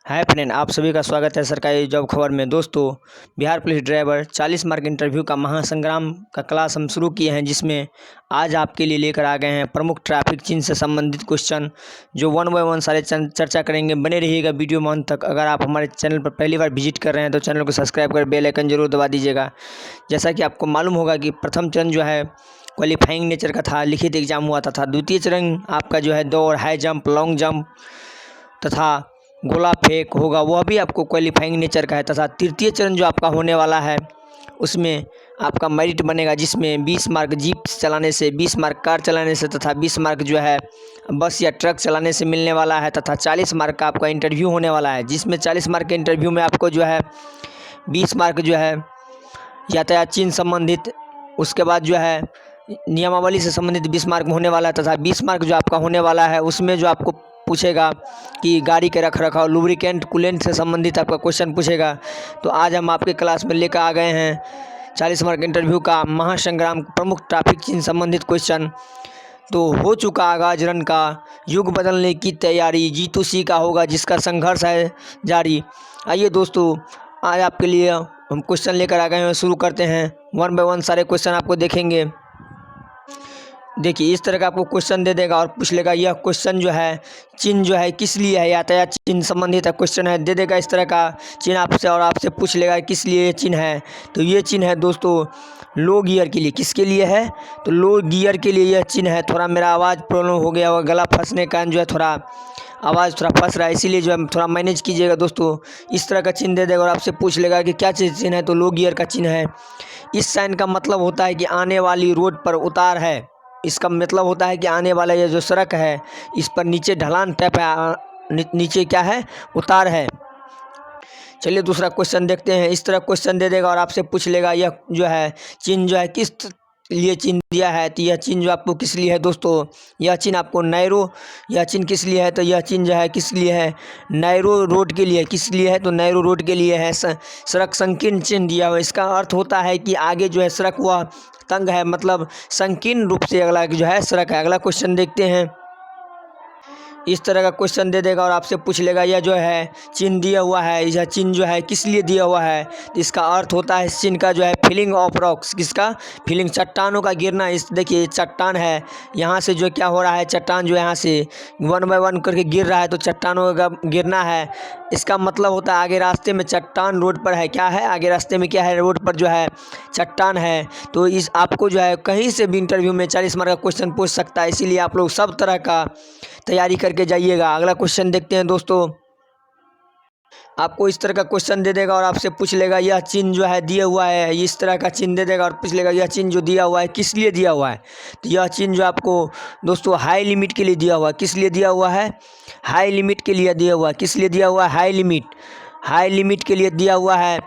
Hi friend, आप सभी का स्वागत है सरकारी जॉब खबर में। दोस्तों, Bihar police driver 40 mark interview का महासंग्राम का क्लास हम शुरू किए हैं, जिसमें आज आपके लिए लेकर आ गए हैं प्रमुख ट्रैफिक चिन्ह से संबंधित क्वेश्चन, जो 1 बाय 1 सारे चर्चा करेंगे। बने रहिएगा वीडियो में अंत तक। अगर आप हमारे चैनल पर पहली बार विजिट कर रहे हैं तो चैनल को सब्सक्राइब कर बेल आइकन जरूर दबा दीजिएगा। जैसा कि आपको मालूम होगा कि प्रथम चरण जो है क्वालिफाइंग नेचर का था, लिखित एग्जाम हुआ था। द्वितीय चरण आपका जो है दौड़, हाई जंप, लॉन्ग जंप तथा गोला फेंक होगा, वह भी आपको क्वालिफाइंग नेचर का है। तथा तृतीय चरण जो आपका होने वाला है उसमें आपका मेरिट बनेगा, जिसमें 20 मार्क जीप चलाने से, 20 मार्क कार चलाने से तथा 20 मार्क जो है बस या ट्रक चलाने से मिलने वाला है। तथा 40 मार्क का आपका इंटरव्यू होने वाला है, जिसमें 40 मार्क के इंटरव्यू में आपको जो है 20 मार्क जो है यातायात चिन्ह संबंधित, उसके बाद जो है नियमावली से संबंधित 20 मार्क होने वाला है। तथा 20 मार्क जो आपका होने वाला है उसमें जो आपको पूछेगा कि गाड़ी के रख रखाव, लुब्रिकेंट, कूलेंट से संबंधित आपका क्वेश्चन पूछेगा। तो आज हम आपके क्लास में लेकर आ गए हैं 40 मार्क इंटरव्यू का महासंग्राम प्रमुख ट्रैफिक चिन्ह संबंधित क्वेश्चन। तो हो चुका आगाज रन का, युग बदलने की तैयारी, जीतू सी का होगा जिसका संघर्ष है जारी। आइए दोस्तों, आज आपके लिए हम क्वेश्चन लेकर आ गए हैं। शुरू करते हैं। 1 बाय 1 सारे क्वेश्चन आपको देखेंगे। देखिए, इस तरह का आपको क्वेश्चन दे देगा और पूछ लेगा यह क्वेश्चन जो है चिन्ह जो है किस लिए है, यातायात चिन्ह संबंधित क्वेश्चन है। दे देगा इस तरह का चिन्ह आपसे और आपसे पूछ लेगा किस लिए ये चिन्ह है। तो ये चिन्ह है दोस्तों लो गियर के लिए। किसके लिए है? तो लो गियर के लिए यह चिन्ह है। थोड़ा मेरा आवाज़ प्रॉब्लम हो गया और गला फंसने का जो है थोड़ा आवाज़ थोड़ा फंस रहा है, इसीलिए जो है थोड़ा मैनेज कीजिएगा दोस्तों। इस तरह का चिन्ह दे देगा और आपसे पूछ लेगा कि क्या चीज़ चिन्ह है। तो लो गियर का चिन्ह है। इस साइन का मतलब होता है कि आने वाली रोड पर उतार है। इसका मतलब होता है कि आने वाला ये जो सड़क है इस पर नीचे ढलान टाइप है, नीचे क्या है, उतार है। चलिए दूसरा क्वेश्चन देखते हैं। इस तरह क्वेश्चन दे देगा और आपसे पूछ लेगा यह जो है चिन्ह जो है किस लिए चिन्ह दिया है। तो यह चिन्ह जो आपको किस लिए है दोस्तों, यह चिन्ह आपको नैरो, यह चिन्ह किस लिए है? तो यह चिन्ह जो है किस लिए है? नैरो रोड के लिए। किस लिए है? तो नैरो रोड के लिए है। सड़क संकीर्ण चिन्ह दिया हुआ। इसका अर्थ होता है कि आगे जो है सड़क वह तंग है, मतलब संकीर्ण रूप से अगला जो है सड़क है। अगला क्वेश्चन देखते हैं। इस तरह का क्वेश्चन दे देगा और आपसे पूछ लेगा यह जो है चिन्ह दिया हुआ है, यह चिन्ह जो है किस लिए दिया हुआ है। तो इसका अर्थ होता है इस चिन्ह का जो है फिलिंग ऑफ रॉक्स। किसका? फिलिंग, चट्टानों का गिरना। इस देखिए चट्टान है, यहाँ से जो क्या हो रहा है, चट्टान जो यहाँ से 1 बाय 1 करके गिर रहा है, तो चट्टानों का गिरना है। इसका मतलब होता है आगे रास्ते में चट्टान रोड पर है। क्या है? आगे रास्ते में क्या है? रोड पर जो है चट्टान है। तो इस आपको जो है कहीं से भी इंटरव्यू में 40 मार्क का क्वेश्चन पूछ सकता है, इसीलिए आप लोग सब तरह का तैयारी करके जाइएगा। अगला क्वेश्चन देखते हैं दोस्तों। आपको इस तरह का क्वेश्चन दे देगा और आपसे पूछ लेगा यह चिन्ह जो है दिया हुआ है, इस तरह का चिन्ह दे देगा और पूछ लेगा यह चिन्ह जो दिया हुआ है किस लिए दिया हुआ है। तो यह चिन्ह जो आपको दोस्तों हाई लिमिट के लिए दिया हुआ है। किस लिए दिया हुआ है? हाई लिमिट के लिए दिया हुआ है। किस लिए दिया हुआ है? हाई लिमिट, हाई लिमिट के लिए दिया हुआ है।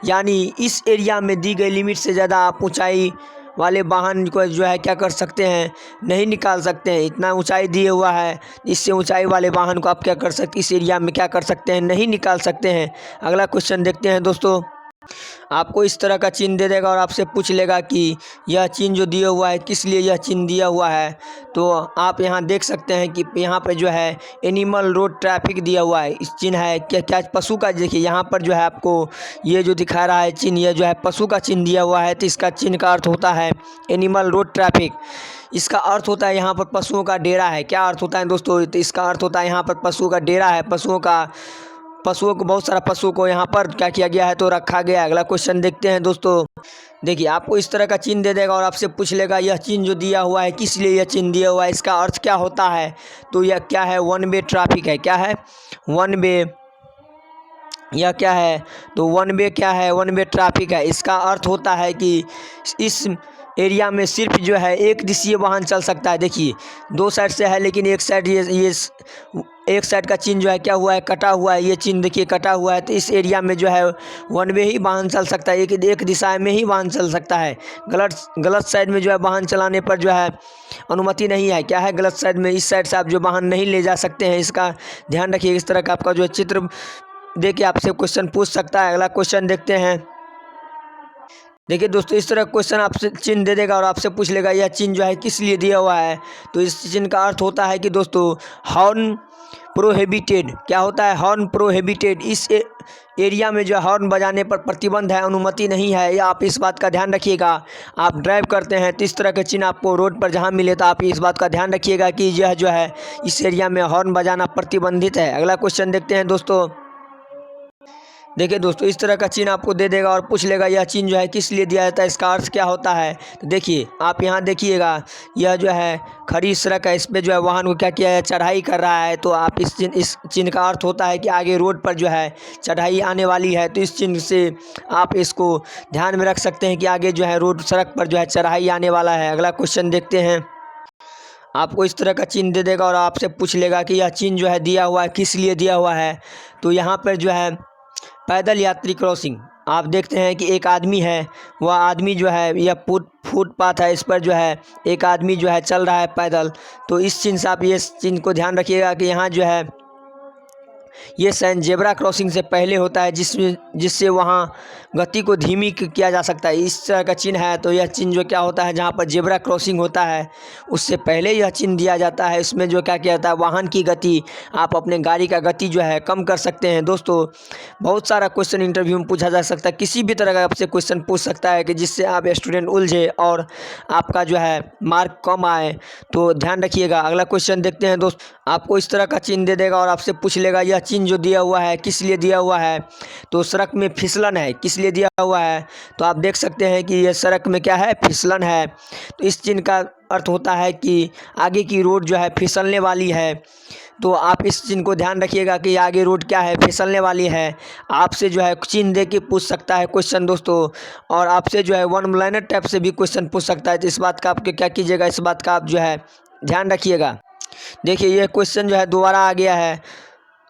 यानी इस एरिया में दी गई लिमिट से ज़्यादा आप ऊंचाई वाले वाहन को जो है क्या कर सकते हैं, नहीं निकाल सकते हैं। इतना ऊंचाई दिए हुआ है, इससे ऊंचाई वाले वाहन को आप क्या कर सकते, इस एरिया में क्या कर सकते हैं, नहीं निकाल सकते हैं। अगला क्वेश्चन देखते हैं दोस्तों। आपको इस तरह का चिन्ह दे देगा और आपसे पूछ लेगा कि यह चिन्ह जो दिया हुआ है किस लिए यह चिन्ह दिया हुआ है। तो आप यहाँ देख सकते हैं कि यहाँ पर जो है एनिमल रोड ट्रैफिक दिया हुआ है। इस चिन्ह है क्या क्या पशु का। देखिए यहाँ पर जो है आपको ये जो दिखा रहा है चिन्ह, यह जो है पशु का चिन्ह दिया हुआ है। तो इसका चिन्ह का अर्थ होता है एनिमल रोड ट्रैफिक। इसका अर्थ होता है यहाँ पर पशुओं का डेरा है। क्या अर्थ होता है दोस्तों? तो इसका अर्थ होता है यहाँ पर पशुओं का डेरा है। पशुओं को, बहुत सारा पशुओं को यहाँ पर क्या किया गया है, तो रखा गया है। अगला क्वेश्चन देखते हैं दोस्तों। देखिए आपको इस तरह का चिन्ह दे देगा और आपसे पूछ लेगा यह चिन्ह जो दिया हुआ है किस लिए यह चिन्ह दिया हुआ है, इसका अर्थ क्या होता है। तो यह क्या है? 1 वे ट्रैफिक है। क्या है? 1 वे। यह क्या है? तो 1 वे क्या है? 1 वे ट्रैफिक है। इसका अर्थ होता है कि इस एरिया में सिर्फ जो है एक दिशीय वाहन चल सकता है। देखिए 2 साइड से है, लेकिन एक साइड ये एक साइड का चिन्ह जो है क्या हुआ है, कटा हुआ है। ये चिन्ह देखिए कटा हुआ है। तो इस एरिया में जो है 1 वे ही वाहन चल सकता है, एक दिशा में ही वाहन चल सकता है। गलत साइड में जो है वाहन चलाने पर जो है अनुमति नहीं है। क्या है? गलत साइड में, इस साइड से आप जो वाहन नहीं ले जा सकते हैं, इसका ध्यान रखिए। इस तरह का आपका जो है चित्र दे के आपसे क्वेश्चन पूछ सकता है। अगला क्वेश्चन देखते हैं। देखिए दोस्तों, इस तरह क्वेश्चन आपसे चिन्ह दे देगा और आपसे पूछ लेगा यह चिन्ह जो है किस लिए दिया हुआ है। तो इस चिन्ह का अर्थ होता है कि दोस्तों हॉर्न प्रोहिबिटेड, क्या होता है हॉर्न प्रोहिबिटेड, इस एरिया में जो हॉर्न बजाने पर प्रतिबंध है, अनुमति नहीं है, या आप इस बात का ध्यान रखिएगा। आप ड्राइव करते हैं तो इस तरह के चिन्ह आपको रोड पर जहां मिले तो आप इस बात का ध्यान रखिएगा कि यह जो है इस एरिया में हॉर्न बजाना प्रतिबंधित है। अगला क्वेश्चन देखते हैं दोस्तों। देखिए दोस्तों, इस तरह का चिन्ह आपको दे देगा और पूछ लेगा यह चिन्ह जो है किस लिए दिया जाता है, इसका अर्थ क्या होता है। तो देखिए आप यहाँ देखिएगा, यह जो है खड़ी सड़क है, इस पर जो है वाहन को क्या किया है, चढ़ाई कर रहा है। तो आप इस चिन्ह का अर्थ होता है कि आगे रोड पर जो है चढ़ाई आने वाली है। तो इस चिन्ह से आप इसको ध्यान में रख सकते हैं कि आगे जो है रोड सड़क पर जो है चढ़ाई आने वाला है। अगला क्वेश्चन देखते हैं। आपको इस तरह का चिन्ह दे देगा और आपसे पूछ लेगा कि यह चिन्ह जो है दिया हुआ है किस लिए दिया हुआ है। तो यहाँ पर जो है पैदल यात्री क्रॉसिंग, आप देखते हैं कि एक आदमी है, वह आदमी जो है, यह फुटपाथ है, इस पर जो है एक आदमी जो है चल रहा है पैदल। तो इस चिन्ह से आप ये चिन्ह को ध्यान रखिएगा कि यहाँ जो है ये साइन जेब्रा क्रॉसिंग से पहले होता है, जिससे वहाँ गति को धीमी किया जा सकता है। इस तरह का चिन्ह है। तो यह चिन्ह जो क्या होता है, जहाँ पर जेब्रा क्रॉसिंग होता है उससे पहले यह चिन्ह दिया जाता है। इसमें जो क्या किया जाता है, वाहन की गति, आप अपने गाड़ी का गति जो है कम कर सकते हैं। दोस्तों बहुत सारा क्वेश्चन इंटरव्यू में पूछा जा सकता है, किसी भी तरह का आपसे क्वेश्चन पूछ सकता है कि जिससे आप स्टूडेंट उलझे और आपका जो है मार्क कम आए। तो ध्यान रखिएगा। अगला क्वेश्चन देखते हैं दोस्त। आपको इस तरह का चिन्ह दे देगा और आपसे पूछ लेगा यह चिन्ह जो दिया हुआ है किस लिए दिया हुआ है। तो सड़क में फिसलन है, किस लिए दिया हुआ है। तो आप देख सकते हैं कि यह सड़क में क्या है, फिसलन है। तो इस चिन्ह का अर्थ होता है कि आगे की रोड जो है फिसलने वाली है। तो आप इस चिन्ह को ध्यान रखिएगा कि आगे रोड क्या है, फिसलने वाली है। आपसे जो है चिन्ह दे के पूछ सकता है क्वेश्चन दोस्तों, और आपसे जो है वन लाइनर टाइप से भी क्वेश्चन पूछ सकता है। तो इस बात का आपके क्या कीजिएगा, इस बात का आप जो है ध्यान रखिएगा। देखिए ये क्वेश्चन जो है दोबारा आ गया है।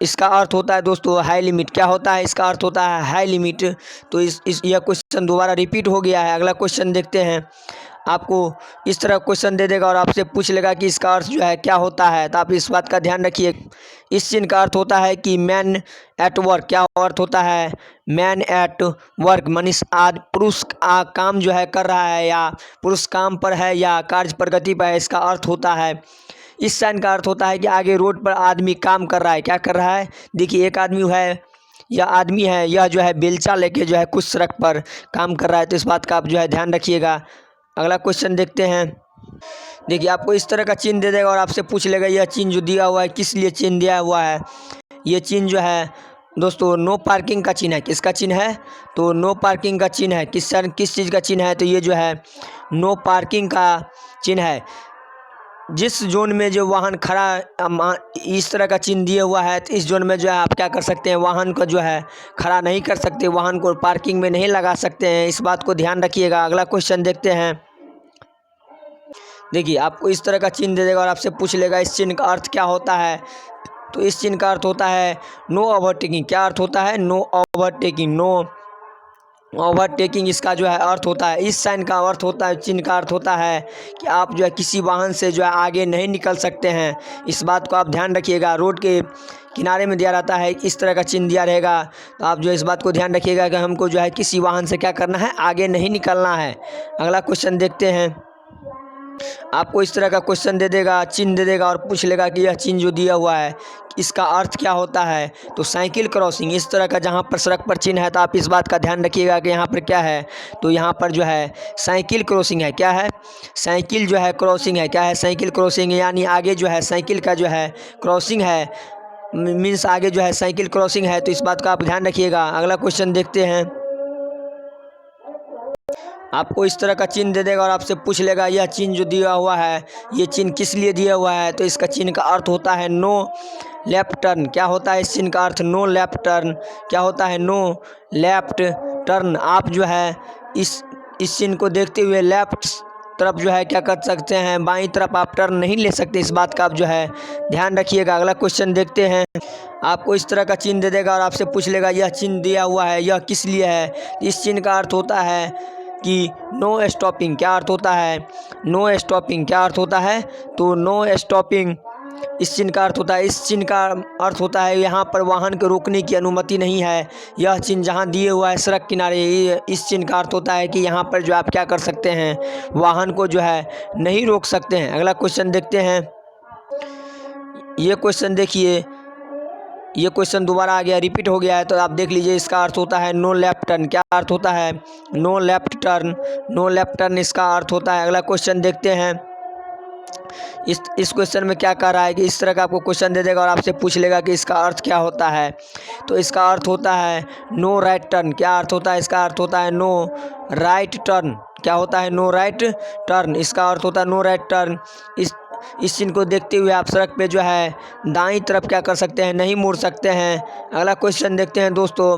इसका अर्थ होता है दोस्तों हाई लिमिट, क्या होता है, इसका अर्थ होता है हाई लिमिट। तो यह क्वेश्चन दोबारा रिपीट हो गया है। अगला क्वेश्चन देखते हैं। आपको इस तरह क्वेश्चन दे देगा और आपसे पूछ लेगा कि इसका अर्थ जो है क्या होता है। तो आप इस बात का ध्यान रखिए। इस चिन्ह का अर्थ होता है कि मैन एट वर्क, क्या अर्थ होता है, मैन एट वर्क, मनीष आज पुरुष काम जो है कर रहा है, या पुरुष काम पर है, या कार्य प्रगति पर है, इसका अर्थ होता है। इस साइन का अर्थ होता है कि आगे रोड पर आदमी काम कर रहा है, क्या कर रहा है। देखिए एक आदमी है, यह आदमी है, यह जो है बेलचा लेके जो है कुछ सड़क पर काम कर रहा है। तो इस बात का आप जो है ध्यान रखिएगा। अगला क्वेश्चन देखते हैं। देखिए आपको इस तरह का चिन्ह दे देगा और आपसे पूछ लेगा यह चिन्ह जो दिया हुआ है किस लिए चिन्ह दिया हुआ है। ये चिन्ह जो है दोस्तों नो पार्किंग का चिन्ह है। किसका चिन्ह है, तो नो पार्किंग का चिन्ह है। किस चीज़ का चिन्ह है, तो ये जो है नो पार्किंग का चिन्ह है। जिस जोन में जो वाहन खड़ा, इस तरह का चिन्ह दिया हुआ है, तो इस जोन में जो है आप क्या कर सकते हैं, वाहन को जो है खड़ा नहीं कर सकते, वाहन को पार्किंग में नहीं लगा सकते हैं। इस बात को ध्यान रखिएगा। अगला क्वेश्चन देखते हैं। देखिए आपको इस तरह का चिन्ह दे देगा और आपसे पूछ लेगा इस चिन्ह का अर्थ क्या होता है। तो इस चिन्ह का अर्थ होता है नो ओवरटेकिंग। क्या अर्थ होता है, नो ओवरटेकिंग, नो ओवरटेकिंग इसका जो है अर्थ होता है। इस साइन का अर्थ होता है, चिन्ह का अर्थ होता है कि आप जो है किसी वाहन से जो है आगे नहीं निकल सकते हैं। इस बात को आप ध्यान रखिएगा। रोड के किनारे में दिया रहता है, इस तरह का चिन्ह दिया रहेगा। तो आप जो इस बात को ध्यान रखिएगा कि हमको जो है किसी वाहन से क्या करना है, आगे नहीं निकलना है। अगला क्वेश्चन देखते हैं। आपको इस तरह का क्वेश्चन दे देगा, चिन्ह दे देगा और पूछ लेगा कि यह चिन्ह जो दिया हुआ है इसका अर्थ क्या होता है। तो साइकिल क्रॉसिंग, इस तरह का जहाँ पर सड़क पर चिन्ह है तो आप इस बात का ध्यान रखिएगा कि यहाँ पर क्या है। तो यहाँ पर जो है साइकिल क्रॉसिंग है। क्या है, साइकिल जो है क्रॉसिंग है। क्या है, साइकिल क्रॉसिंग, यानी आगे जो है साइकिल का जो है क्रॉसिंग है, मीन्स आगे जो है साइकिल क्रॉसिंग है। तो इस बात का आप ध्यान रखिएगा। अगला क्वेश्चन देखते हैं। आपको इस तरह का चिन्ह दे देगा और आपसे पूछ लेगा यह चिन्ह जो दिया हुआ है ये चिन्ह किस लिए दिया हुआ है। तो इसका चिन्ह का अर्थ होता है नो लेफ्ट टर्न। क्या होता है इस चिन्ह का अर्थ, नो लेफ्ट टर्न। क्या होता है, नो लेफ्ट टर्न। आप जो है इस चिन्ह को देखते हुए लेफ्ट तरफ जो है क्या कर सकते हैं, बाईं तरफ आप टर्न नहीं ले सकते। इस बात का आप जो है ध्यान रखिएगा। अगला क्वेश्चन देखते हैं। आपको इस तरह का चिन्ह दे देगा और आपसे पूछ लेगा यह चिन्ह दिया हुआ है यह किस लिए है। इस चिन्ह का अर्थ होता है कि नो स्टॉपिंग। क्या अर्थ होता है, नो स्टॉपिंग। क्या अर्थ होता है, तो नो स्टॉपिंग इस चिन्ह का अर्थ होता है। इस चिन्ह का अर्थ होता है यहाँ पर वाहन को रोकने की अनुमति नहीं है। यह चिन्ह जहाँ दिए हुआ है सड़क किनारे, इस चिन्ह का अर्थ होता है कि यहाँ पर जो आप क्या कर सकते हैं, वाहन को जो है नहीं रोक सकते हैं। अगला क्वेश्चन देखते हैं। ये क्वेश्चन देखिए, ये क्वेश्चन दोबारा आ गया, रिपीट हो गया है, तो आप देख लीजिए। इसका अर्थ होता है नो लेफ्ट टर्न। क्या अर्थ होता है? No left turn. No left turn इसका अर्थ होता है। अगला क्वेश्चन देखते हैं। इस क्वेश्चन में क्या कह रहा है कि इस तरह का आपको क्वेश्चन दे देगा और आपसे पूछ लेगा कि इसका अर्थ क्या होता है। तो इसका अर्थ होता है नो राइट टर्न। क्या अर्थ होता है? इसका अर्थ होता है नो राइट टर्न। क्या होता है? No right turn. इसका अर्थ होता है नो राइट टर्न। इस चिन्ह को देखते हुए आप सड़क पे जो है दाईं तरफ क्या कर सकते हैं? नहीं मुड़ सकते हैं। अगला क्वेश्चन देखते हैं दोस्तों।